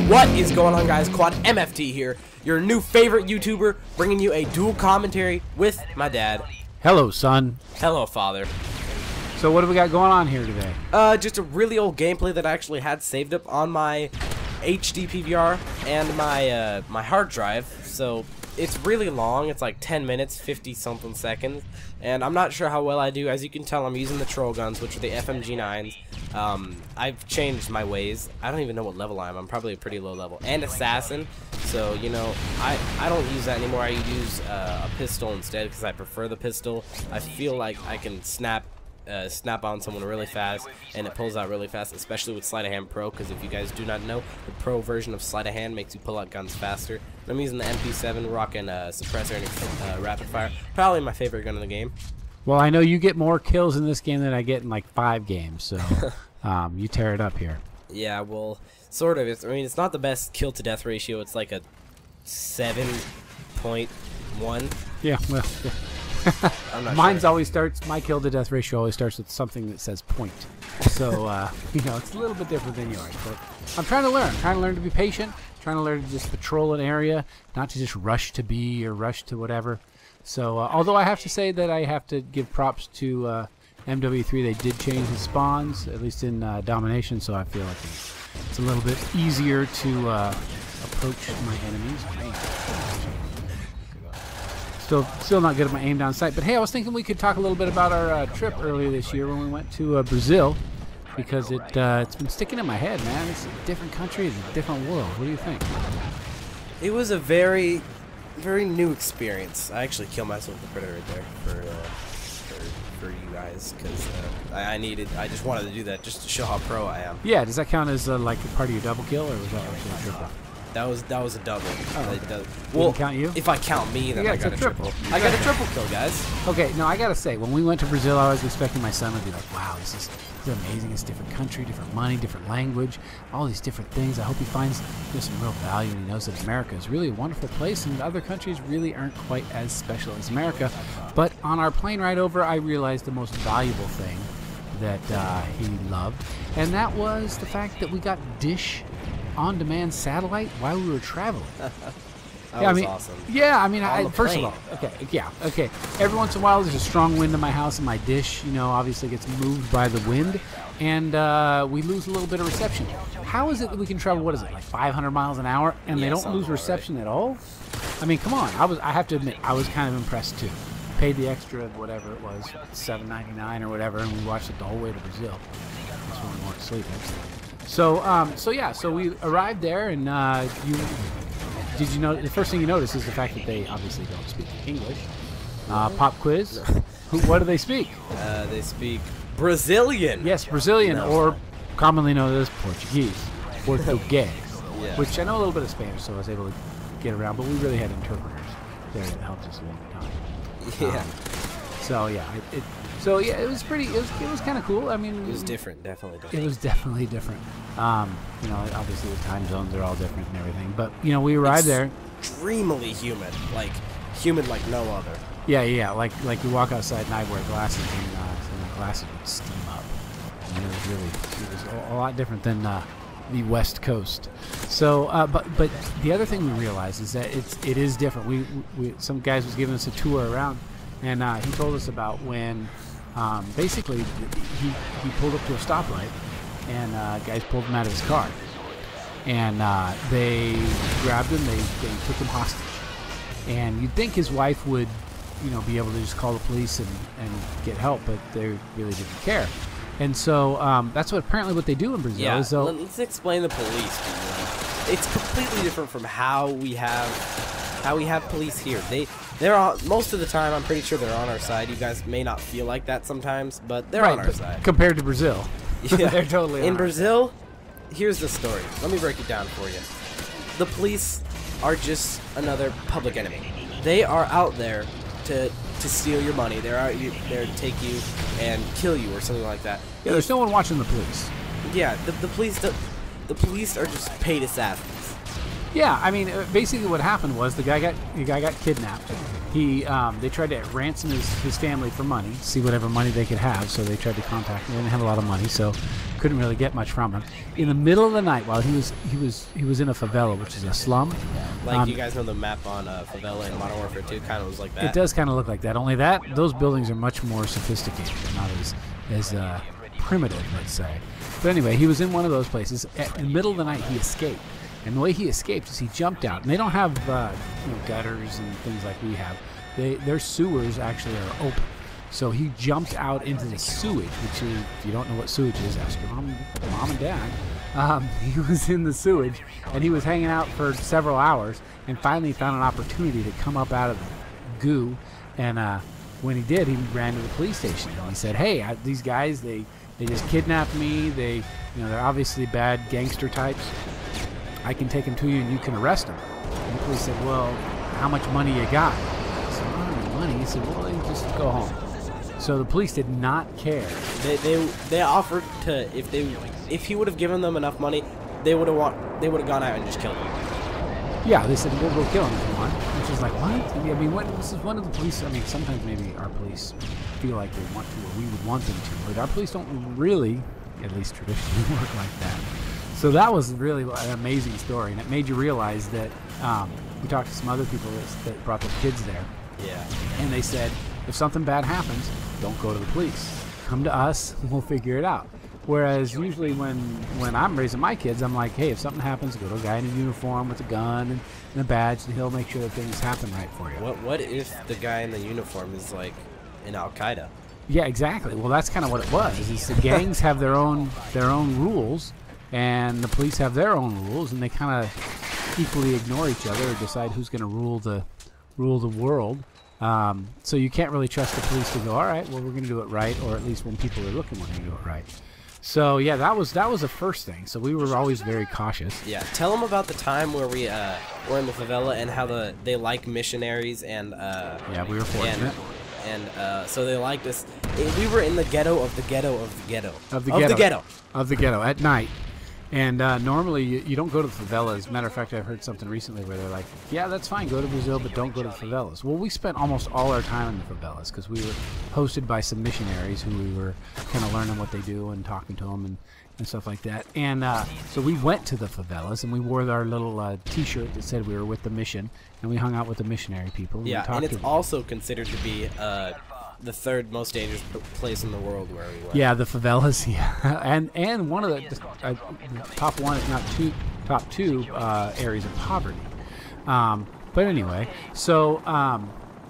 What is going on, guys? Quad MFT here, your new favorite YouTuber, bringing you a dual commentary with my dad. Hello, son. Hello, father. So what do we got going on here today? Just a really old gameplay that I actually had saved up on my HD PVR and my my hard drive. So it's really long. It's like 10 minutes, 50-something seconds, and I'm not sure how well I do. As you can tell, I'm using the troll guns, which are the FMG9s. I've changed my ways. I don't even know what level I am. I'm probably a pretty low level. And assassin. So, you know, I don't use that anymore. I use a pistol instead because I prefer the pistol. I feel like I can snap on someone really fast, and it pulls out really fast, especially with Sleight of Hand Pro, because if you guys do not know, the Pro version of Sleight of Hand makes you pull out guns faster. I'm using the MP7, rocking suppressor and rapid fire. Probably my favorite gun in the game. Well, I know you get more kills in this game than I get in like 5 games, so you tear it up here. Yeah, well, sort of. I mean, it's not the best kill to death ratio. It's like a 7.1. Yeah, well, yeah. Mine's sure. Always starts. My kill to death ratio always starts with something that says point. So you know, it's a little bit different than yours. But I'm trying to learn. I'm trying to learn to be patient. I'm trying to learn to just patrol an area, not to just rush to B or rush to whatever. So although I have to say that I have to give props to MW3, they did change the spawns, at least in domination. So I feel like it's a little bit easier to approach my enemies. Still not good at my aim down sight. But hey, I was thinking we could talk a little bit about our trip earlier this year when we went to Brazil, because it's been sticking in my head, man. It's a different country, it's a different world. What do you think? It was a very new experience. I actually killed myself with the Predator right there for you guys, because I just wanted to do that just to show how pro I am. Yeah, does that count as like a part of your double kill, or was that actually a triple? That was a double. Oh, well, count you? If I count me, then I got a triple. I got a triple kill, guys. Okay, no, I gotta say, when we went to Brazil, I was expecting my son would be like, "Wow, this is amazing! It's a different country, different money, different language, all these different things. I hope he finds some real value, and he knows that America is really a wonderful place, and other countries really aren't quite as special as America." But on our plane ride over, I realized the most valuable thing that he loved, and that was the fact that we got Dish on-demand satellite while we were traveling. That was awesome. Yeah, I mean, first of all, okay. Every once in a while, there's a strong wind in my house, and my dish, you know, obviously gets moved by the wind, and we lose a little bit of reception. How is it that we can travel? What is it, like 500 miles an hour, and they don't lose reception at all? I mean, come on. I have to admit, I was kind of impressed too. Paid the extra, whatever it was, $7.99 or whatever, and we watched it the whole way to Brazil. That's when we went to sleep. So we arrived there, and did you know the first thing you notice is the fact that they obviously don't speak English. Pop quiz. What do they speak? They speak Brazilian. Yes, Brazilian, or commonly known as Portuguese, Portuguese. Yeah. Which I know a little bit of Spanish, so I was able to get around. But we really had interpreters there that helped us along the time. Yeah. So yeah, it was pretty. It was kind of cool. I mean, it was different, definitely different. It was definitely different. You know, obviously the time zones are all different and everything. But you know, we arrived there. Extremely humid, like no other. Yeah. Like you walk outside and I wear glasses, and my glasses would steam up. And it was a lot different than the West Coast. So, but the other thing we realized is that it is different. We some guys was giving us a tour around, and he told us about when. Basically, he pulled up to a stoplight, and guys pulled him out of his car, and they grabbed him. They took him hostage, and you'd think his wife would, you know, be able to just call the police and get help, but they really didn't care. And so that's apparently what they do in Brazil. Yeah, is let's explain the police. It's completely different from how we have police here. They're on, most of the time, I'm pretty sure they're on our side. You guys may not feel like that sometimes, but they're on our side. Compared to Brazil. Yeah. They're totally in Brazil, here's the story. Let me break it down for you. The police are just another public enemy. They are out there to steal your money. They're out there to take you and kill you or something like that. Yeah, there's no one watching the police. Yeah, the police are just paid assassins. Yeah, I mean, basically what happened was the guy got kidnapped. They tried to ransom his family for money, see whatever money they could have. So they tried to contact him. They didn't have a lot of money, so couldn't really get much from him. In the middle of the night, while he was in a favela, which is a slum. Like you guys know the map on favela in Modern Warfare 2 kind of was like that. It does kind of look like that. Only those buildings are much more sophisticated. They're not as primitive, let's say. But anyway, he was in one of those places. In the middle of the night, he escaped. And the way he escaped is he jumped out. And they don't have gutters and things like we have. Their sewers actually are open. So he jumped out into the sewage, which is, if you don't know what sewage is, ask your mom and dad. He was in the sewage, and he was hanging out for several hours, and finally found an opportunity to come up out of the goo. And when he did, he ran to the police station. And he said, "Hey, these guys, they just kidnapped me. They're obviously bad gangster types. I can take them to you, and you can arrest them." And the police said, "Well, how much money you got?" He said, "I don't have money." He said, "Well, then just go home." So the police did not care. They offered to, if he would have given them enough money, they would have gone out and just killed him. Yeah, they said, "We'll go kill him if you want." Which is like, what? I mean, this is one of the police. I mean, sometimes maybe our police feel like they want to, or we would want them to, but our police don't really, at least traditionally, work like that. So that was really an amazing story, and it made you realize that we talked to some other people that brought their kids there. Yeah. And they said, if something bad happens, don't go to the police. Come to us, and we'll figure it out. Whereas usually when I'm raising my kids, I'm like, hey, if something happens, go to a guy in a uniform with a gun and a badge, and he'll make sure that things happen right for you. What if the guy in the uniform is like in Al-Qaeda? Yeah, exactly. Well, that's kind of what it was. Is the gangs have their own rules, and the police have their own rules, and they kind of equally ignore each other or decide who's going to rule the world. So you can't really trust the police to go, all right, well, we're going to do it right, or at least when people are looking, we're going to do it right. So yeah, that was the first thing. So we were always very cautious. Yeah, tell them about the time where we were in the favela and how they like missionaries and yeah, we were fortunate. And so they liked us. We were in the ghetto of the ghetto of the ghetto of the ghetto at night. And normally you don't go to the favelas. As a matter of fact, I've heard something recently where they're like, yeah, that's fine, go to Brazil, but don't go to the favelas. Well, we spent almost all our time in the favelas because we were hosted by some missionaries who we were kind of learning what they do and talking to them and stuff like that. And so we went to the favelas, and we wore our little T-shirt that said we were with the mission, and we hung out with the missionary people. Yeah, and it's also considered to be the third most dangerous place in the world where we went. Yeah, the favelas. Yeah, and one of the top one, if not top two areas of poverty. But anyway, so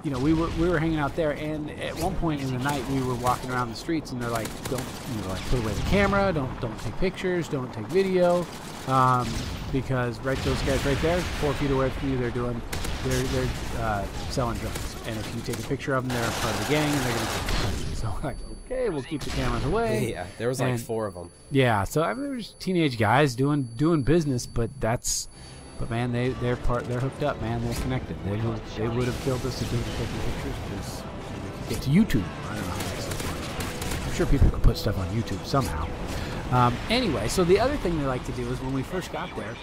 we were hanging out there, and at one point in the night we were walking around the streets, and they're like, don't put away the camera, don't take pictures, don't take video, because those guys right there, 4 feet away from you, they're selling drugs. And if you take a picture of them, they're part of the gang, and they're going to take the money. So like, okay, we'll keep the cameras away. Yeah, there was like 4 of them. Yeah, so I mean, there was teenage guys doing business, but man, they're hooked up, man. They're connected. They would have killed us if they were taking pictures because they could get to YouTube. I don't know how that stuff works. I'm sure people could put stuff on YouTube somehow. Anyway, so the other thing they like to do is when we first got there,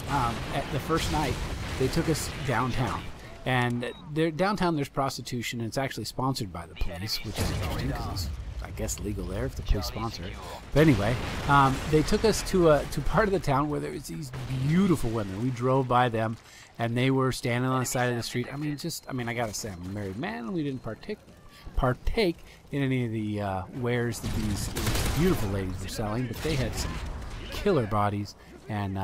at the first night, they took us downtown. And downtown there's prostitution, and it's actually sponsored by the police, which is interesting because it's, I guess, legal there if the police sponsor it. But anyway, they took us to part of the town where there was these beautiful women. We drove by them, and they were standing on the side of the street. I mean, I gotta say, I'm a married man, and we didn't partake in any of the wares that these beautiful ladies were selling, but they had some killer bodies, and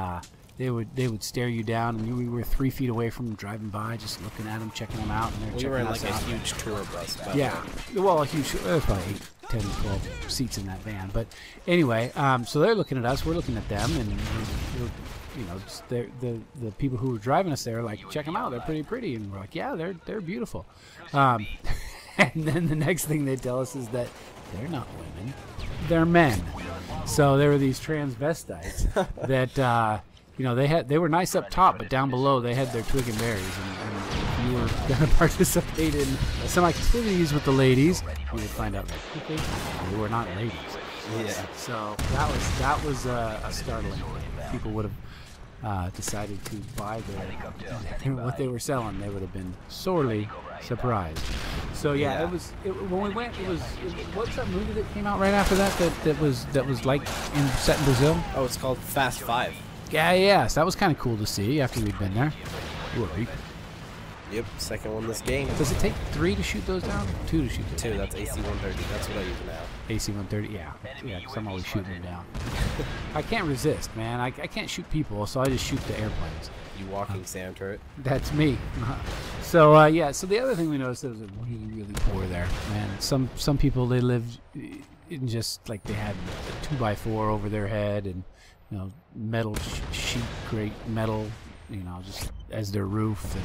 they would stare you down, and we were 3 feet away from them driving by, just looking at them, checking them out, and they're checking us out. We were in like a huge tour bus. Yeah, well, a huge, there's probably 8, 10, 12 seats in that van. But anyway, so they're looking at us, we're looking at them, and the people who were driving us there are like, check them out, they're pretty, and we're like, yeah, they're beautiful. And then the next thing they tell us is that they're not women, they're men. So there were these transvestites that. They were nice up top, but down below they had their twig and berries, and if you were going to participate in some activities with the ladies, you would find out very quickly they were not ladies. Yeah. So that was a startling thing. People would have decided to buy what they were selling, they would have been sorely surprised. So yeah, when we went, what's that movie that came out right after that was like set in Brazil? Oh, it's called Fast 5. Yeah, so that was kind of cool to see after we'd been there. Yep, second one this game. Does it take 3 to shoot those down? 2 to shoot those 2, that's AC-130. That's what I use now. AC-130, yeah, because I'm always shooting them down. I can't resist, man. I can't shoot people, so I just shoot the airplanes. You walking sand turret. That's me. So yeah. So the other thing we noticed, it was really poor there, man. Some people, they lived in just like they had a 2x4 over their head and metal sheet grate metal, just as their roof, and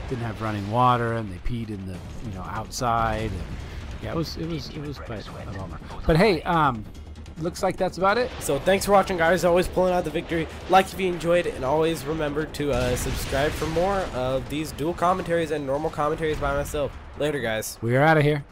didn't have running water, and they peed in the outside. And yeah, it was quite a bummer. But hey, looks like that's about it. So thanks for watching, guys. Always pulling out the victory. Like if you enjoyed it, and always remember to subscribe for more of these dual commentaries and normal commentaries by myself. Later, guys. We are out of here.